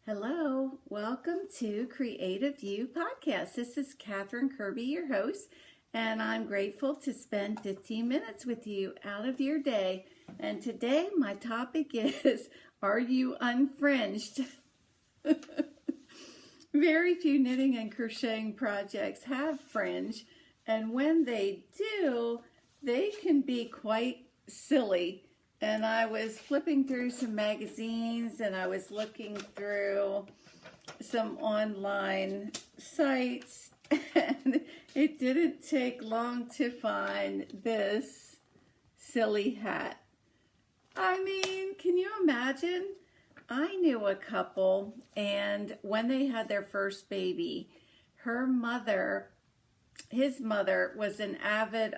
Hello, welcome to Creative You Podcast. This is Catherine Kirby, your host, and I'm grateful to spend 15 minutes with you out of your day. And today my topic is, are you unfringed? Very few knitting and crocheting projects have fringe, and when they do, they can be quite silly. And I was flipping through some magazines and I was looking through some online sites, and it didn't take long to find this silly hat. I mean, can you imagine? I knew a couple, and when they had their first baby, his mother was an avid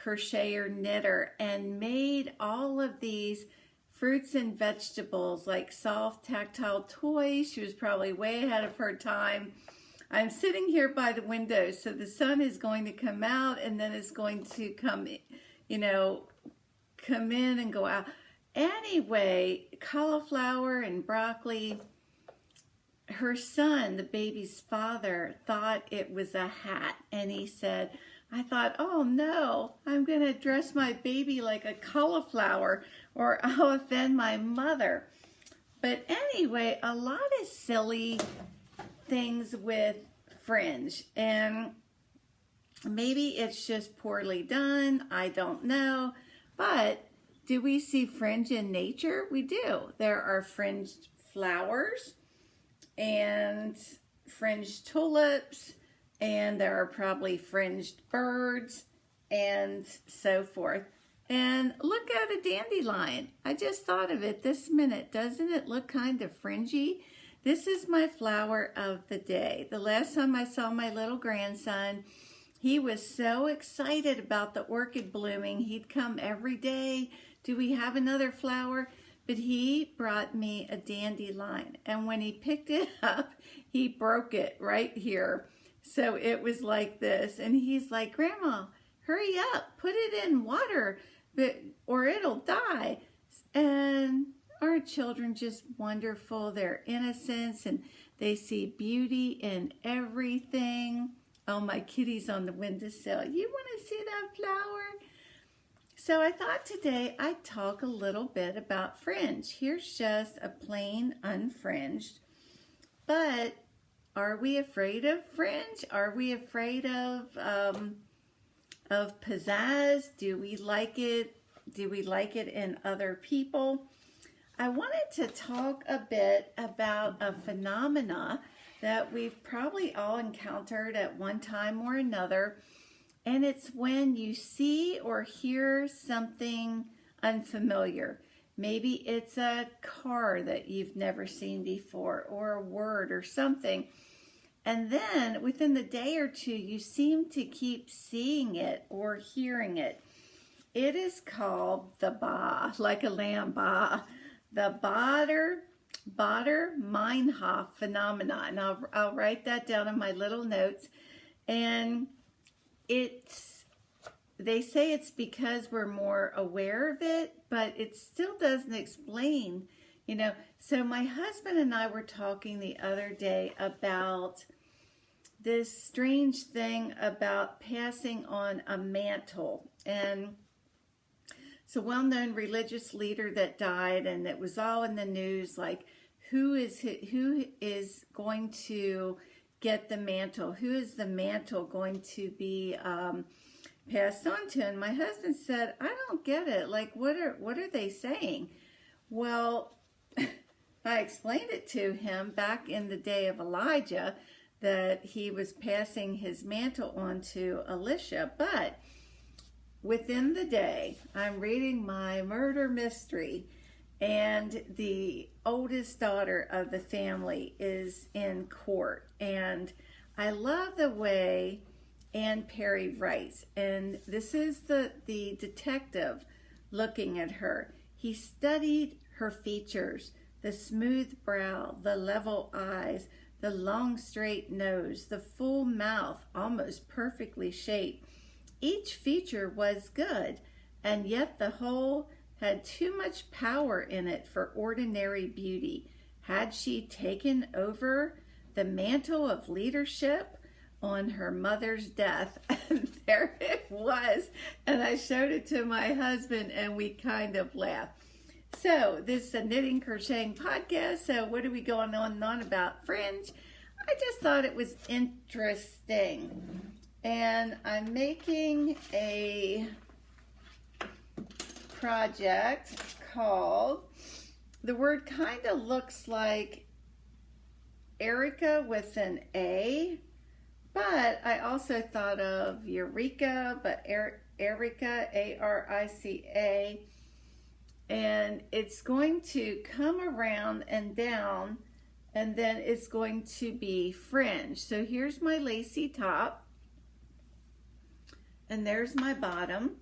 crocheter knitter and made all of these fruits and vegetables, like soft tactile toys. She was probably way ahead of her time. I'm sitting here by the window, so the sun is going to come out and then it's going to come in and go out. Anyway, cauliflower and broccoli. Her son, the baby's father, thought it was a hat, and he said, I thought, oh no, I'm going to dress my baby like a cauliflower or I'll offend my mother. But anyway, a lot of silly things with fringe, and maybe it's just poorly done. I don't know. But do we see fringe in nature? We do. There are fringed flowers and fringed tulips, and there are probably fringed birds and so forth. And look at a dandelion. I just thought of it this minute. Doesn't it look kind of fringy? This is my flower of the day. The last time I saw my little grandson, he was so excited about the orchid blooming. He'd come every day. Do we have another flower? But he brought me a dandelion. And when he picked it up, he broke it right here. So it was like this, and he's like, Grandma, hurry up, put it in water, or it'll die. And aren't children just wonderful? Their innocence, and they see beauty in everything. Oh, my kitty's on the windowsill. You want to see that flower? So I thought today I'd talk a little bit about fringe. Here's just a plain unfringed, but are we afraid of fringe? Are we afraid of pizzazz? Do we like it? Do we like it in other people? I wanted to talk a bit about a phenomena that we've probably all encountered at one time or another, and it's when you see or hear something unfamiliar. Maybe it's a car that you've never seen before, or a word or something. And then within the day or two, you seem to keep seeing it or hearing it. It is called the like a lamb, the Baader-Meinhof phenomenon. And I'll write that down in my little notes. And they say it's because we're more aware of it, but it still doesn't explain, So my husband and I were talking the other day about this strange thing about passing on a mantle. And it's a well-known religious leader that died, and it was all in the news, like who is going to get the mantle? Who is the mantle going to be passed on to? And my husband said, I don't get it. Like, what are they saying? Well, I explained it to him back in the day of Elijah, that he was passing his mantle on to Elisha. But within the day, I'm reading my murder mystery, and the oldest daughter of the family is in court. And I love the way Anne Perry writes. And this is the detective looking at her. He studied her features, the smooth brow, the level eyes, the long straight nose, the full mouth, almost perfectly shaped. Each feature was good, and yet the whole had too much power in it for ordinary beauty. had she taken over the mantle of leadership on her mother's death? And there it was. And I showed it to my husband and we kind of laughed. So this is a knitting crocheting podcast. So what are we going on and on about Fringe? I just thought it was interesting. And I'm making a project called, the word kind of looks like Erica with an A, but I also thought of Eureka, but Erica, A-R-I-C-A, and it's going to come around and down, and then it's going to be fringe. So here's my lacy top, and there's my bottom.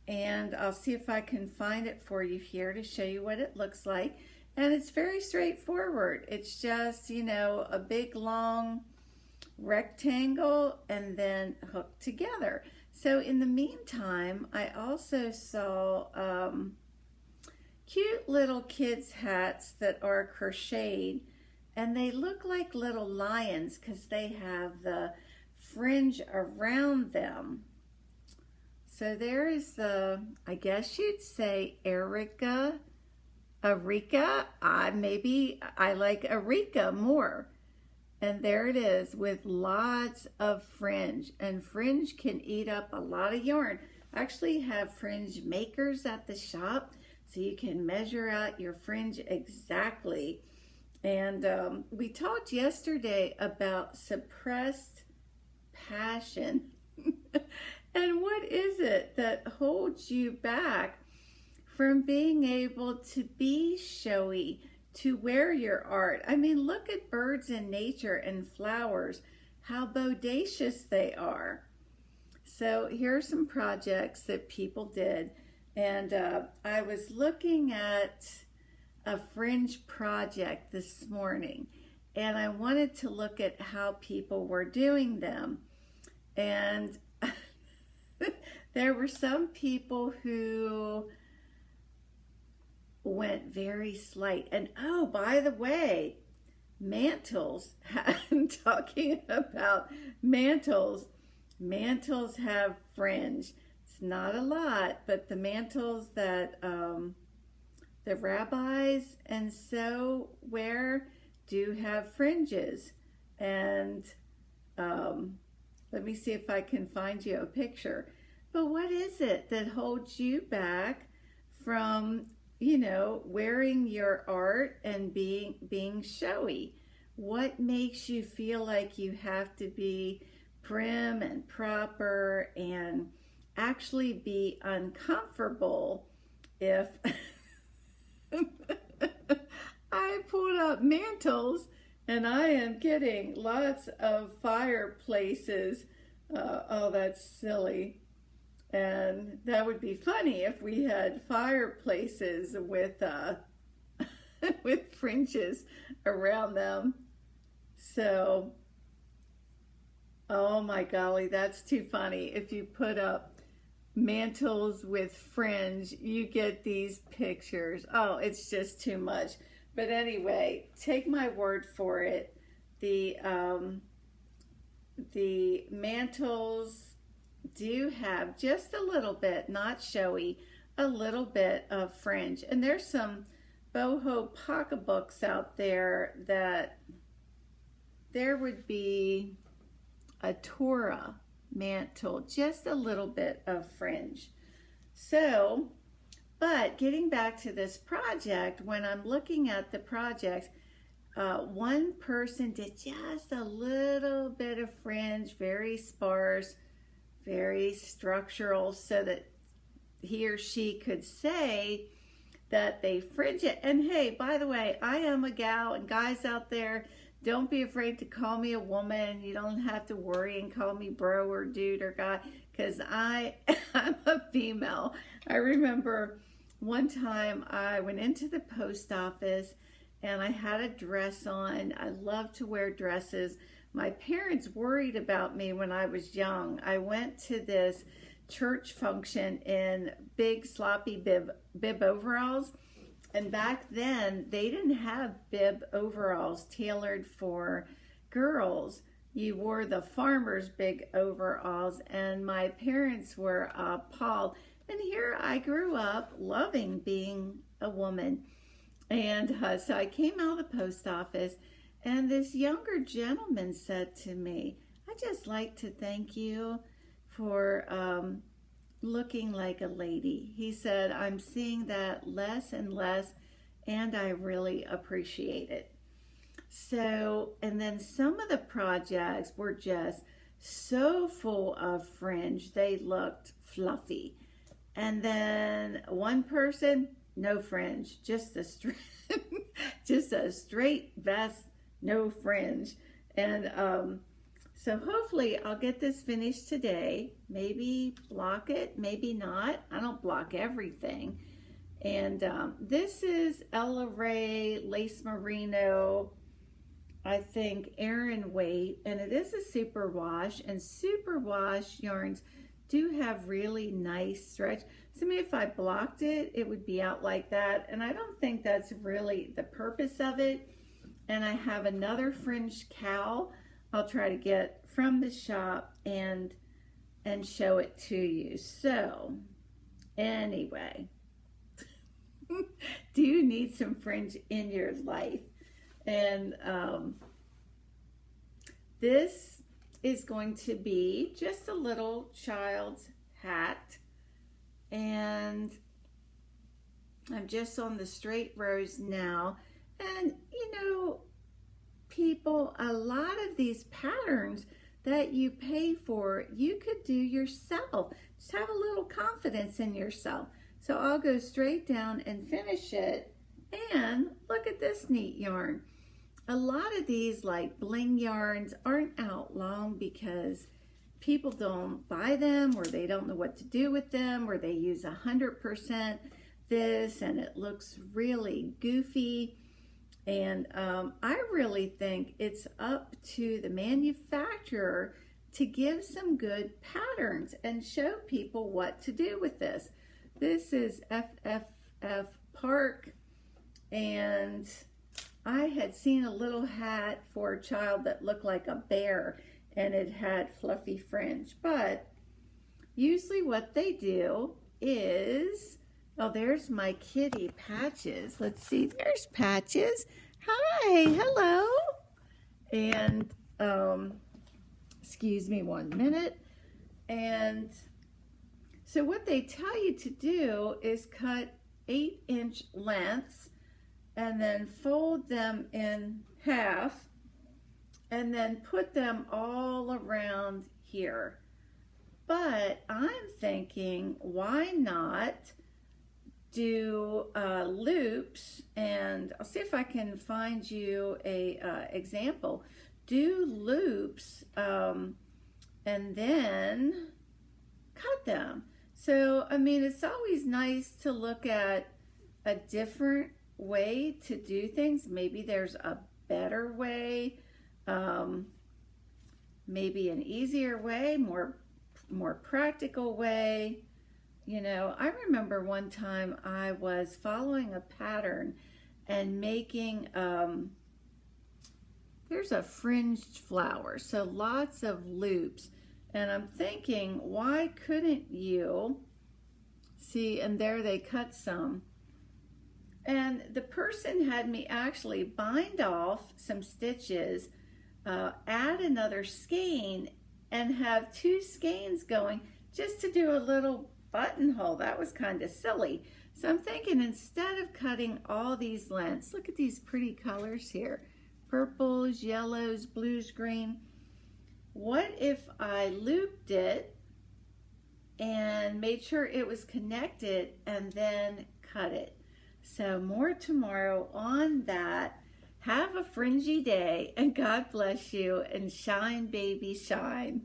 And I'll see if I can find it for you here to show you what it looks like. And it's very straightforward. It's just, you know, a big long rectangle and then hooked together. So in the meantime, I also saw cute little kids' hats that are crocheted. And they look like little lions because they have the fringe around them. So there is the, I guess you'd say Erica, maybe I like Erica more. And there it is with lots of fringe. And fringe can eat up a lot of yarn. I actually have fringe makers at the shop so you can measure out your fringe exactly. And we talked yesterday about suppressed passion. And what is it that holds you back from being able to be showy, to wear your art? I mean, look at birds in nature and flowers, how bodacious they are. So here are some projects that people did. And I was looking at a fringe project this morning, and I wanted to look at how people were doing them. And there were some people who went very slight. And oh, by the way, mantles, I'm talking about mantles. Mantles have fringe. It's not a lot, but the mantles that the rabbis and so wear do have fringes. And let me see if I can find you a picture. But what is it that holds you back from, you know, wearing your art and being showy? What makes you feel like you have to be prim and proper and actually be uncomfortable if I pulled up mantles and I am getting lots of fireplaces. Oh, that's silly. And that would be funny if we had fireplaces with with fringes around them. So, oh my golly, that's too funny. If you put up mantles with fringe, you get these pictures. Oh, it's just too much. But anyway, take my word for it. The mantles do have just a little bit, not showy, a little bit of fringe. And there's some boho pocketbooks out there that there would be a Torah mantle, just a little bit of fringe. So, but getting back to this project, when I'm looking at the projects, one person did just a little bit of fringe, very sparse, very structural, so that he or she could say that they fringe it. And hey, by the way, I am a gal, and guys out there, don't be afraid to call me a woman. You don't have to worry and call me bro or dude or guy, because I'm a female. I remember one time I went into the post office and I had a dress on. I love to wear dresses. My parents worried about me when I was young. I went to this church function in big sloppy bib overalls, And back then, they didn't have bib overalls tailored for girls. You wore the farmer's big overalls, and my parents were appalled. And here I grew up loving being a woman. And so I came out of the post office, and this younger gentleman said to me, "I'd just like to thank you for looking like a lady." He said, "I'm seeing that less and less, and I really appreciate it." So, and then some of the projects were just so full of fringe, they looked fluffy. And then one person, no fringe, just a straight, just a straight vest, no fringe. And so hopefully I'll get this finished today. Maybe block it, maybe not. I don't block everything. And this is Ella Ray Lace Merino, I think Aran weight, and it is a superwash, and superwash yarns do have really nice stretch. So maybe if I blocked it, it would be out like that, and I don't think that's really the purpose of it. And I have another fringe cowl I'll try to get from the shop and show it to you. So anyway, do you need some fringe in your life? And this is going to be just a little child's hat, and I'm just on the straight rows now. And you know, people, a lot of these patterns that you pay for, you could do yourself. Just have a little confidence in yourself. So I'll go straight down and finish it. And look at this neat yarn. A lot of these like bling yarns aren't out long because people don't buy them, or they don't know what to do with them, or they use 100% this and it looks really goofy. And I really think it's up to the manufacturer to give some good patterns and show people what to do with this. This is FFF Park, and I had seen a little hat for a child that looked like a bear, and it had fluffy fringe. But usually what they do is, oh, there's my kitty, Patches. Let's see, there's Patches. Hi, hello. And, excuse me 1 minute. And so what they tell you to do is cut 8-inch lengths and then fold them in half and then put them all around here. But I'm thinking, why not do loops? And I'll see if I can find you a example. Do loops and then cut them. So, I mean, it's always nice to look at a different way to do things. Maybe there's a better way, maybe an easier way, more practical way. You know, I remember one time I was following a pattern and making, there's a fringed flower, so lots of loops. And I'm thinking, why couldn't you see? And there they cut some. And the person had me actually bind off some stitches, add another skein, and have 2 skeins going just to do a little buttonhole. That was kind of silly. So I'm thinking, instead of cutting all these lengths, look at these pretty colors here. Purples, yellows, blues, green. What if I looped it and made sure it was connected and then cut it? So more tomorrow on that. Have a fringy day, and God bless you, and shine, baby, shine.